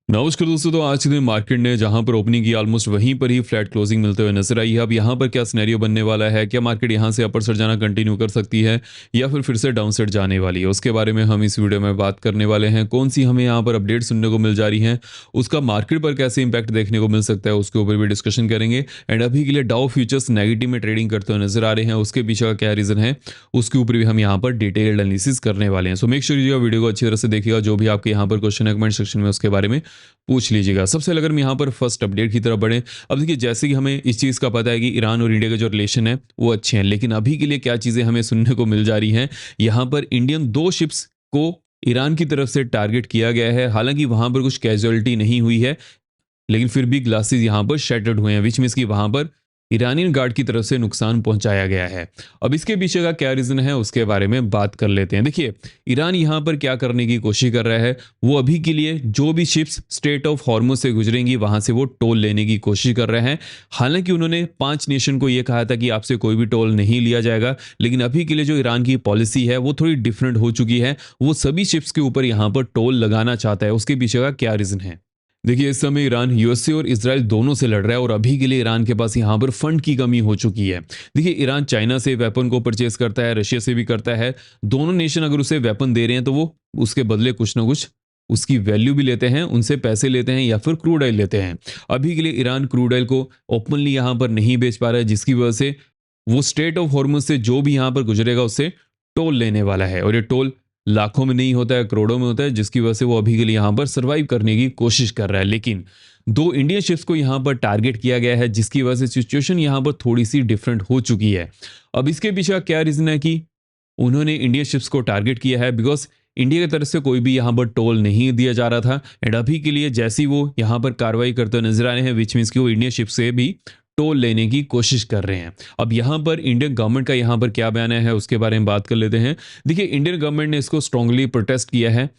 नमस्कार दोस्तों। तो आज के दिन मार्केट ने जहां पर ओपनिंग की ऑलमोस्ट वहीं पर ही फ्लैट क्लोजिंग मिलते हुए नजर आई है। अब यहां पर क्या सिनेरियो बनने वाला है, क्या मार्केट यहां से अपर साइड जाना कंटिन्यू कर सकती है या फिर से डाउन साइड जाने वाली है, उसके बारे में हम इस वीडियो में बात करने वाले हैं। कौन सी हमें यहां पर अपडेट सुनने को मिल जा रही है, उसका मार्केट पर कैसे इंपैक्ट देखने को मिल सकता है, उसके ऊपर भी डिस्कशन करेंगे। एंड अभी के लिए डाउ फ्यूचर्स नेगेटिव में ट्रेडिंग करते हुए नजर आ रहे हैं, उसके पीछे का क्या रीजन है उसके ऊपर भी हम यहाँ पर डिटेल्ड एनालिसिस करने वाले हैं। सो मेक श्योर वीडियो को अच्छी तरह से देखिएगा। जो भी आपके यहाँ पर क्वेश्चन है कमेंट सेक्शन में उसके बारे में पूछ लीजिएगा। सबसे पहले अगर हम यहाँ पर फर्स्ट अपडेट की तरफ बढ़ें, अब देखिए जैसे कि हमें इस चीज़ का पता है कि ईरान और इंडिया के जो रिलेशन है वो अच्छे हैं, लेकिन अभी के लिए क्या चीज़ें हमें सुनने को मिल जा रही हैं। यहाँ पर इंडियन 2 शिप्स को ईरान की तरफ से टारगेट किया गया है। हालांकि वहां पर कुछ कैजुअलिटी नहीं हुई है, लेकिन फिर भी ग्लासेस यहाँ पर शैटर्ड हुए हैं, विच मीन्स कि वहां पर ईरानियन गार्ड की तरफ से नुकसान पहुंचाया गया है। अब इसके पीछे का क्या रीजन है उसके बारे में बात कर लेते हैं। देखिए ईरान यहाँ पर क्या करने की कोशिश कर रहा है, वो अभी के लिए जो भी शिप्स स्ट्रेट ऑफ हॉर्मुज से गुजरेंगी वहां से वो टोल लेने की कोशिश कर रहे हैं। हालांकि उन्होंने 5 नेशन को यह कहा था कि आपसे कोई भी टोल नहीं लिया जाएगा, लेकिन अभी के लिए जो ईरान की पॉलिसी है वो थोड़ी डिफरेंट हो चुकी है। वो सभी शिप्स के ऊपर यहाँ पर टोल लगाना चाहता है। उसके पीछे का क्या रीजन है? देखिए इस समय ईरान यूएसए और इजराइल दोनों से लड़ रहा है और अभी के लिए ईरान के पास यहाँ पर फंड की कमी हो चुकी है। देखिए ईरान चाइना से वेपन को परचेज करता है, रशिया से भी करता है। दोनों नेशन अगर उसे वेपन दे रहे हैं तो वो उसके बदले कुछ ना कुछ उसकी वैल्यू भी लेते हैं, उनसे पैसे लेते हैं या फिर क्रूड ऑयल लेते हैं। अभी के लिए ईरान क्रूड ऑयल को ओपनली यहाँ पर नहीं बेच पा रहा है, जिसकी वजह से वो स्ट्रेट ऑफ हॉर्मुज से जो भी यहाँ पर गुजरेगा उससे टोल लेने वाला है। और ये टोल लाखों में नहीं होता है, करोड़ों में होता है, जिसकी वजह से वो अभी के लिए यहाँ पर सर्वाइव करने की कोशिश कर रहा है। लेकिन 2 इंडियन शिप्स को यहाँ पर टारगेट किया गया है, जिसकी वजह से सिचुएशन यहाँ पर थोड़ी सी डिफरेंट हो चुकी है। अब इसके पीछे का क्या रीजन है कि उन्होंने इंडियन शिप्स को टारगेट किया है, बिकॉज इंडिया की तरफ से कोई भी यहाँ पर टोल नहीं दिया जा रहा था। एंड अभी के लिए जैसी वो यहाँ पर कार्रवाई करते हुए नजर आ रहे हैं, विच मीन्स कि वो इंडियन शिप से भी टोल लेने की कोशिश कर रहे हैं। अब यहाँ पर इंडियन गवर्नमेंट का यहाँ पर क्या बयान है उसके बारे में बात कर लेते हैं। देखिए इंडियन गवर्नमेंट ने इसको स्ट्रांगली प्रोटेस्ट किया है,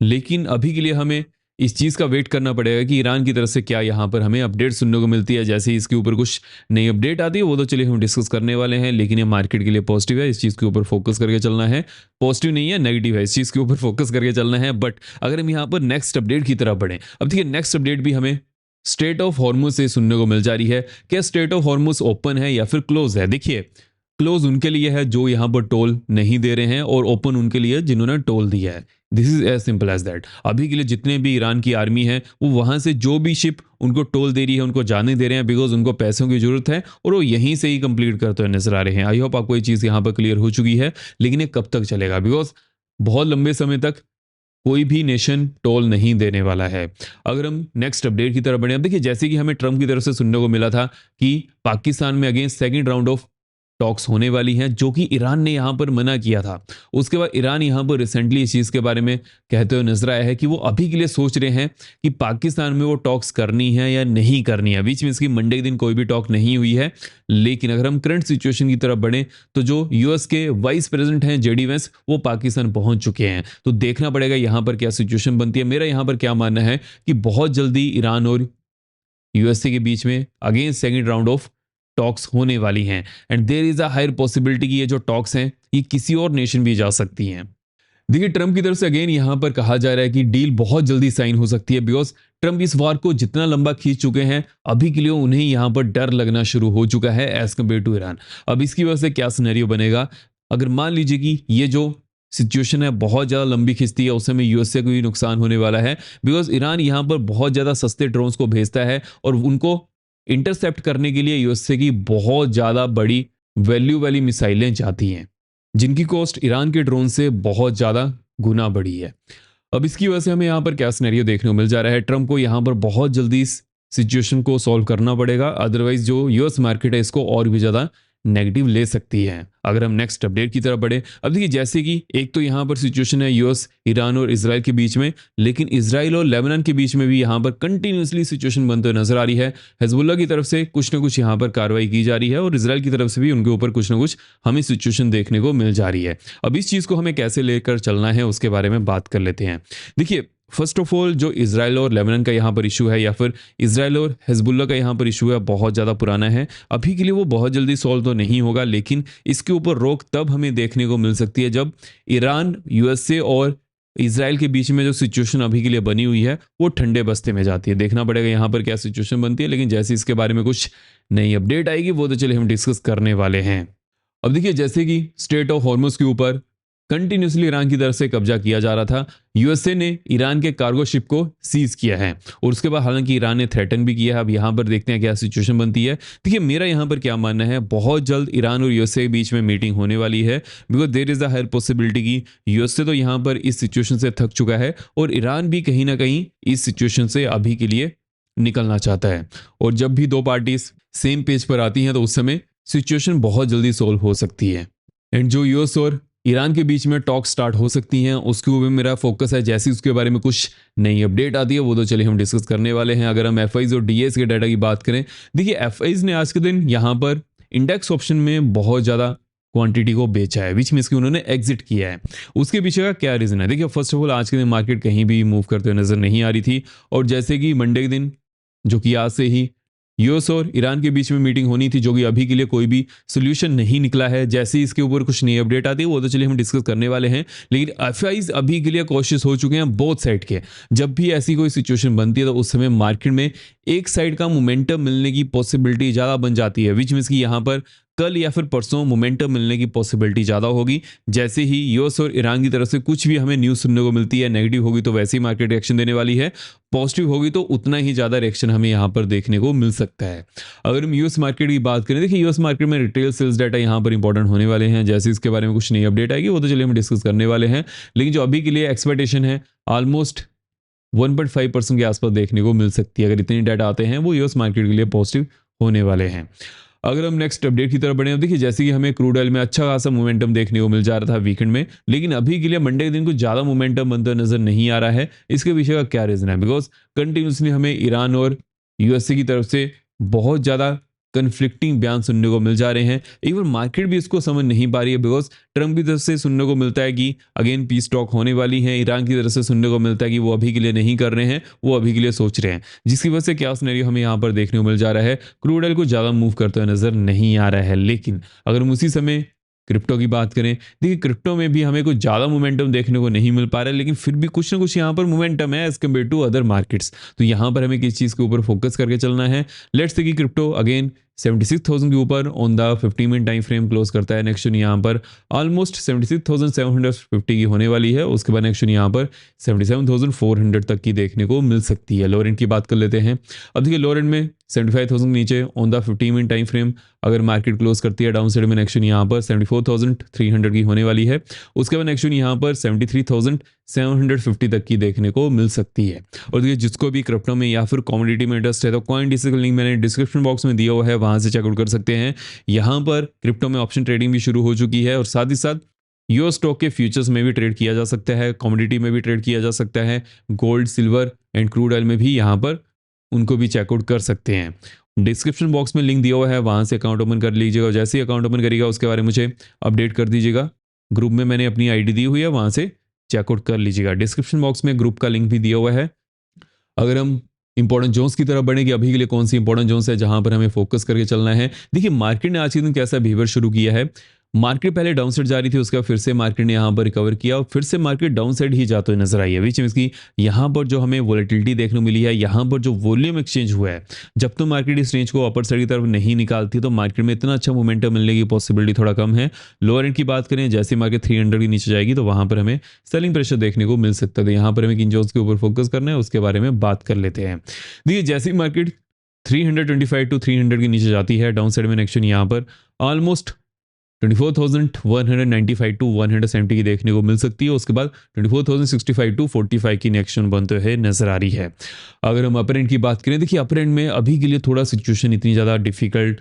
लेकिन अभी के लिए हमें इस चीज़ का वेट करना पड़ेगा कि ईरान की तरफ से क्या यहाँ पर हमें अपडेट सुनने को मिलती है। जैसे ही इसके ऊपर कुछ नई अपडेट आती है वो तो चलिए हम डिस्कस करने वाले हैं, लेकिन ये मार्केट के लिए पॉजिटिव है, इस चीज़ के ऊपर फोकस करके चलना है। पॉजिटिव नहीं है, नेगेटिव है, इस चीज़ के ऊपर फोकस करके चलना है। बट अगर हम यहाँ पर नेक्स्ट अपडेट की तरफ बढ़ें, अब देखिए नेक्स्ट अपडेट भी हमें स्ट्रेट ऑफ हॉर्मुज से सुनने को मिल जा रही है। क्या स्ट्रेट ऑफ हॉर्मुज ओपन है या फिर क्लोज है? देखिए क्लोज उनके लिए है जो यहाँ पर टोल नहीं दे रहे हैं, और ओपन उनके लिए जिन्होंने टोल दिया है। This is as simple as that. अभी के लिए जितने भी ईरान की आर्मी है वो वहां से जो भी शिप उनको टोल दे रही है उनको जाने दे रहे हैं, बिकॉज उनको पैसों की जरूरत है और वो यहीं से ही कंप्लीट करते हुए नजर आ रहे हैं। आई होप आपको ये चीज़ यहाँ पर क्लियर हो चुकी है। लेकिन ये कब तक चलेगा? बिकॉज बहुत लंबे समय तक कोई भी नेशन टोल नहीं देने वाला है। अगर हम नेक्स्ट अपडेट की तरफ बढ़े, अब देखिए जैसे कि हमें ट्रम्प की तरफ से सुनने को मिला था कि पाकिस्तान में against second round of talks होने वाली हैं, जो कि ईरान ने यहां पर मना किया था। उसके बाद ईरान यहां पर रिसेंटली इस चीज़ के बारे में कहते हुए नजर आया है कि वो अभी के लिए सोच रहे हैं कि पाकिस्तान में वो टॉक्स करनी है या नहीं करनी है। बीच में इसकी मंडे के दिन कोई भी टॉक नहीं हुई है। लेकिन अगर हम करंट सिचुएशन की तरफ बढ़ें तो जो यूएस के वाइस प्रेसिडेंट हैं जेडी वेंस, वो पाकिस्तान पहुंच चुके हैं। तो देखना पड़ेगा यहाँ पर क्या सिचुएशन बनती है। मेरा यहाँ पर क्या मानना है कि बहुत जल्दी ईरान और यूएसए के बीच में again second round of talks होने वाली हैं। And there is a higher possibility कि ये जो टॉक्स हैं ये किसी और नेशन भी जा सकती हैं। देखिए ट्रम्प की तरफ से अगेन यहां पर कहा जा रहा है कि डील बहुत जल्दी साइन हो सकती है, बिकॉज ट्रम्प इस वार को जितना लंबा खींच चुके हैं अभी के लिए उन्हें यहां पर डर लगना शुरू हो चुका है एज कम्पेयर टू ईरान। अब इसकी वजह से क्या सिनेरियो बनेगा, अगर मान लीजिए कि ये जो सिचुएशन है बहुत ज़्यादा लंबी खिंचती है, उस समय यूएसए को भी नुकसान होने वाला है, बिकॉज ईरान यहाँ पर बहुत ज़्यादा सस्ते ड्रोन्स को भेजता है और उनको इंटरसेप्ट करने के लिए यूएसए की बहुत ज़्यादा बड़ी वैल्यू वाली मिसाइलें जाती हैं, जिनकी कॉस्ट ईरान के ड्रोन से बहुत ज़्यादा गुना बढ़ी है। अब इसकी वजह से हमें यहाँ पर क्या सिनेरियो देखने को मिल जा रहा है, ट्रम्प को यहाँ पर बहुत जल्दी इस सिचुएशन को सॉल्व करना पड़ेगा, अदरवाइज जो यूएस मार्केट है इसको और भी ज़्यादा नेगेटिव ले सकती है। अगर हम नेक्स्ट अपडेट की तरफ बढ़े, अब देखिए जैसे कि एक तो यहाँ पर सिचुएशन है यूएस, ईरान और इजराइल के बीच में, लेकिन इजराइल और लेबनान के बीच में भी यहाँ पर कंटिन्यूसली सिचुएशन बनते हुए नजर आ रही है। हिजबुल्लाह की तरफ से कुछ ना कुछ यहाँ पर कार्रवाई की जा रही है और इजराइल की तरफ से भी उनके ऊपर कुछ ना कुछ हमें सिचुएशन देखने को मिल जा रही है। अब इस चीज़ को हमें कैसे लेकर चलना है उसके बारे में बात कर लेते हैं। देखिए फर्स्ट ऑफ ऑल जो इजराइल और लेबनान का यहाँ पर इशू है या फिर इजराइल और हिजबुल्लाह का यहाँ पर इशू है बहुत ज़्यादा पुराना है। अभी के लिए वो बहुत जल्दी सॉल्व तो नहीं होगा, लेकिन इसके ऊपर रोक तब हमें देखने को मिल सकती है जब ईरान, यूएसए और इजराइल के बीच में जो सिचुएशन अभी के लिए बनी हुई है वो ठंडे बस्ते में जाती है। देखना पड़ेगा यहाँ पर क्या सिचुएशन बनती है, लेकिन जैसे इसके बारे में कुछ नई अपडेट आएगी वो तो चलिए हम डिस्कस करने वाले हैं। अब देखिए, जैसे कि स्ट्रेट ऑफ हॉर्मुज के ऊपर कंटिन्यूसली ईरान की तरफ से कब्जा किया जा रहा था, यूएसए ने ईरान के कार्गो शिप को सीज किया है और उसके बाद हालांकि ईरान ने थ्रेटन भी किया है। अब यहाँ पर देखते हैं क्या सिचुएशन बनती है। देखिए, मेरा यहाँ पर क्या मानना है, बहुत जल्द ईरान और यूएसए के बीच में मीटिंग होने वाली है, because there is a higher possibility की यूएसए तो यहाँ पर इस सिचुएशन से थक चुका है और ईरान भी कहीं ना कहीं इस सिचुएशन से अभी के लिए निकलना चाहता है। और जब भी दो पार्टीज सेम पेज पर आती हैं तो उस समय सिचुएशन बहुत जल्दी सोल्व हो सकती है एंड जो यूएस और ईरान के बीच में टॉक स्टार्ट हो सकती हैं उसके ऊपर मेरा फोकस है। जैसे उसके बारे में कुछ नई अपडेट आती है वो तो चलिए हम डिस्कस करने वाले हैं। अगर हम एफआईज और डीएस के डाटा की बात करें, देखिए एफआईज ने आज के दिन यहाँ पर इंडेक्स ऑप्शन में बहुत ज़्यादा क्वांटिटी को बेचा है, विच मीन्स कि उन्होंने एग्जिट किया है। उसके पीछे का क्या रीज़न है? देखिए, फर्स्ट ऑफ ऑल आज के दिन मार्केट कहीं भी मूव करते हुए नजर नहीं आ रही थी और जैसे कि मंडे के दिन जो कि आज से ही यूएस और ईरान के बीच में मीटिंग होनी थी, जो कि अभी के लिए कोई भी सोल्यूशन नहीं निकला है। जैसे ही इसके ऊपर कुछ नई अपडेट आती है वो तो चलिए हम डिस्कस करने वाले हैं, लेकिन एफआईज अभी के लिए कोशिश हो चुके हैं बोथ साइड के। जब भी ऐसी कोई सिचुएशन बनती है तो उस समय मार्केट में एक साइड का मोमेंटम मिलने की पॉसिबिलिटी ज़्यादा बन जाती है, विच मीन्स कि यहाँ पर कल या फिर परसों मोमेंटम मिलने की पॉसिबिलिटी ज़्यादा होगी। जैसे ही यूएस और ईरान की तरफ से कुछ भी हमें न्यूज़ सुनने को मिलती है, नेगेटिव होगी तो वैसे ही मार्केट रिएक्शन देने वाली है, पॉजिटिव होगी तो उतना ही ज़्यादा रिएक्शन हमें यहाँ पर देखने को मिल सकता है। अगर हम यूएस मार्केट की बात करें, देखिए यूएस मार्केट में रिटेल सेल्स डाटा यहाँ पर इंपॉर्टेंट होने वाले हैं। जैसे इसके बारे में कुछ नई अपडेट आएगी वो तो चलिए हम डिस्कस करने वाले हैं, लेकिन जो अभी के लिए एक्सपेक्टेशन है ऑलमोस्ट 1.5% के आसपास देखने को मिल सकती है। अगर इतने डाटा आते हैं वो यूएस मार्केट के लिए पॉजिटिव होने वाले हैं। अगर हम नेक्स्ट अपडेट की तरफ बढ़े, देखिए जैसे कि हमें क्रूड ऑयल में अच्छा खासा मोमेंटम देखने को मिल जा रहा था वीकेंड में, लेकिन अभी के लिए मंडे के दिन कुछ ज़्यादा मोमेंटम बनता नजर नहीं आ रहा है। इसके पीछे का क्या रीज़न है? बिकॉज कंटिन्यूसली हमें ईरान और यूएसए की तरफ से बहुत ज़्यादा कन्फ्लिक्टिंग बयान सुनने को मिल जा रहे हैं। इवन मार्केट भी इसको समझ नहीं पा रही है, बिकॉज ट्रम्प की तरफ से सुनने को मिलता है कि अगेन पीस टॉक होने वाली है, ईरान की तरफ से सुनने को मिलता है कि वो अभी के लिए नहीं कर रहे हैं, वो अभी के लिए सोच रहे हैं, जिसकी वजह से क्या सिनेरियो हमें यहाँ पर देखने को मिल जा रहा है, क्रूड ऑयल को ज़्यादा मूव करते हुए नजर नहीं आ रहा है। लेकिन अगर हम उसी समय क्रिप्टो की बात करें, देखिए क्रिप्टो में भी हमें कुछ ज़्यादा मोमेंटम देखने को नहीं मिल पा रहा है, लेकिन फिर भी कुछ ना कुछ यहाँ पर मोमेंटम है as compare to other markets. तो यहाँ पर हमें किस चीज़ के ऊपर फोकस करके चलना है? लेट्स से कि क्रिप्टो अगेन 76,000 के ऊपर on the 50 minute time frame close करता है। नेक्स्ट यहाँ पर ऑलमोस्ट 76,750 की होने वाली है। उसके बाद नेक्स्ट यहाँ पर 77,400 तक की देखने को मिल सकती है। लोरेंट की बात कर लेते हैं। अब देखिए लोरेंट में 75,000 नीचे on the 50 minute time frame अगर मार्केट क्लोज करती है डाउन साइड में, नेक्स्ट यहाँ पर 74,300 की होने वाली है। उसके बाद नेक्स्ट यहाँ पर 73,750 तक की देखने को मिल सकती है। और देखिए जिसको भी क्रिप्टो में या फिर कमोडिटी में इंटरेस्ट है तो CoinDesk का लिंक मैंने डिस्क्रिप्शन बॉक्स में दिया हुआ है, वहां से चेकआउट कर सकते हैं। यहाँ पर क्रिप्टो में ऑप्शन ट्रेडिंग भी शुरू हो चुकी है और साथ ही साथ यूएस स्टॉक के फ्यूचर्स में भी ट्रेड किया जा सकता है, कमोडिटी में भी ट्रेड किया जा सकता है, gold, silver and crude oil में भी यहाँ पर उनको भी चेकआउट कर सकते हैं। डिस्क्रिप्शन बॉक्स में लिंक दिया हुआ है, वहाँ से अकाउंट ओपन कर लीजिएगा। जैसे ही अकाउंट ओपन करिएगा उसके बारे में मुझे अपडेट कर दीजिएगा। ग्रुप में मैंने अपनी आईडी दी हुई है, वहाँ से चेकआउट कर लीजिएगा। डिस्क्रिप्शन बॉक्स में ग्रुप का लिंक भी दिया हुआ है। अगर हम इंपॉर्टेंट जोन्स की तरफ बढ़ें कि अभी के लिए कौन सी इंपॉर्टेंट जोन्स है जहां पर हमें फोकस करके चलना है। देखिए मार्केट ने आज के दिन कैसा बिहेवियर शुरू किया है। मार्केट पहले डाउन साइड जा रही थी, उसके बाद फिर से मार्केट ने यहाँ पर रिकवर किया और फिर से मार्केट डाउन साइड ही जाते हुए नजर आई है। विच मींस कि यहाँ पर जो हमें वोलेटिलिटी देखने को मिली है, यहाँ पर जो वॉल्यूम एक्सचेंज हुआ है, जब तो मार्केट इस रेंज को अपर साइड की तरफ नहीं निकालती तो मार्केट में इतना अच्छा मोमेंटम मिलने की पॉसिबिलिटी थोड़ा कम है। लोअर एंड की बात करें, जैसे मार्केट 300 के नीचे जाएगी तो वहां पर हमें सेलिंग प्रेशर देखने को मिल सकता है। तो यहाँ पर हमें किन जोन्स के ऊपर फोकस करना है उसके बारे में बात कर लेते हैं। देखिए जैसे ही मार्केट 325 टू 300 के नीचे जाती है डाउन साइड में, नेक्स्ट यहाँ पर ऑलमोस्ट 24,195 टू 170 की देखने को मिल सकती है। उसके बाद 24,065 टू 45 की नेक्शन बनते हुए नजर आ रही है। अगर हम अपर एंड की बात करें, देखिए अपर एंड में अभी के लिए थोड़ा सिचुएशन इतनी ज़्यादा डिफिकल्ट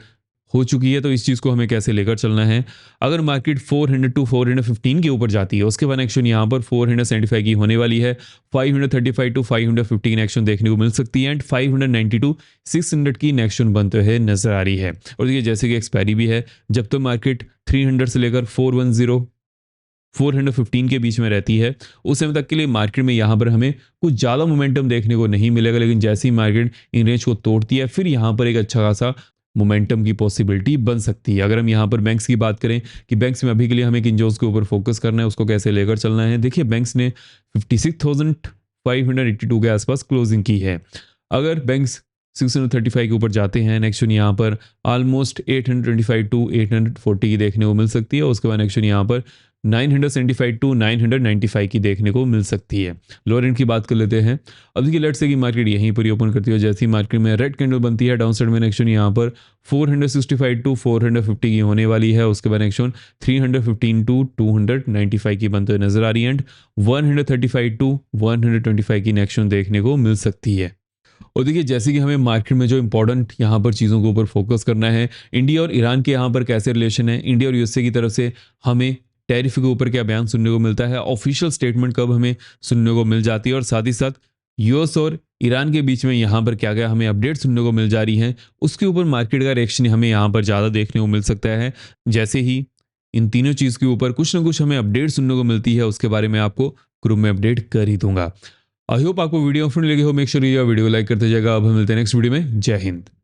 हो चुकी है, तो इस चीज़ को हमें कैसे लेकर चलना है। अगर मार्केट 400 टू 415 के ऊपर जाती है, उसके बाद एक्शन यहाँ पर 475 की होने वाली है। 535 टू 550 की एक्शन देखने को मिल सकती है एंड 590 टू 600 की एक्शन बनते हुए नजर आ रही है। और देखिए जैसे कि एक्सपायरी भी है, जब तो मार्केट 300 से लेकर 415 के बीच में रहती है उस समय तक के लिए मार्केट में यहाँ पर हमें कुछ ज़्यादा मोमेंटम देखने को नहीं मिलेगा। लेकिन जैसे ही मार्केट इन रेंज को तोड़ती है फिर यहाँ पर एक अच्छा खासा मोमेंटम की पॉसिबिलिटी बन सकती है। अगर हम यहाँ पर बैंक्स की बात करें कि बैंक्स में अभी के लिए हमें किन जॉब्स के ऊपर फोकस करना है, उसको कैसे लेकर चलना है, देखिए बैंक्स ने 56,582 के आसपास क्लोजिंग की है। अगर बैंक्स 635 के ऊपर जाते हैं, नेक्स्ट वन यहाँ पर ऑलमोस्ट 825 टू 840 की देखने को मिल सकती है। उसके बाद नेक्स्ट वन यहाँ पर 975 टू 995 की देखने को मिल सकती है। लोअर एंड की बात कर लेते हैं। अब देखिए लेट्स से कि मार्केट यहीं पर ही ओपन करती है, जैसी मार्केट में रेड कैंडल बनती है डाउन साइड में, नेक्स्ट वन यहाँ पर 465 टू 450 की होने वाली है। उसके बाद नेक्स्ट वन 315 टू 295 की बनते हुए नजर आ रही है एंड 135 टू 125 की नेक्स्ट वन देखने को मिल सकती है। और देखिए जैसे कि हमें मार्केट में जो इंपॉर्टेंट यहाँ पर चीज़ों के ऊपर फोकस करना है, इंडिया और ईरान के यहाँ पर कैसे रिलेशन है, इंडिया और यूएसए की तरफ से हमें टैरिफ के ऊपर क्या बयान सुनने को मिलता है, ऑफिशियल स्टेटमेंट कब हमें सुनने को मिल जाती है, और साथ ही साथ यूएस और ईरान के बीच में यहाँ पर क्या क्या हमें अपडेट सुनने को मिल जा रही हैं, उसके ऊपर मार्केट का रिएक्शन हमें यहाँ पर ज़्यादा देखने को मिल सकता है। जैसे ही इन तीनों चीज़ के ऊपर कुछ ना कुछ हमें अपडेट सुनने को मिलती है, उसके बारे में आपको ग्रुप में अपडेट कर ही दूंगा। आई होप आपको वीडियो फ्रेंड लगे हो। मेक श्योर वीडियो को लाइक करते जाएगा। अब हम मिलते हैं नेक्स्ट वीडियो में। जय हिंद।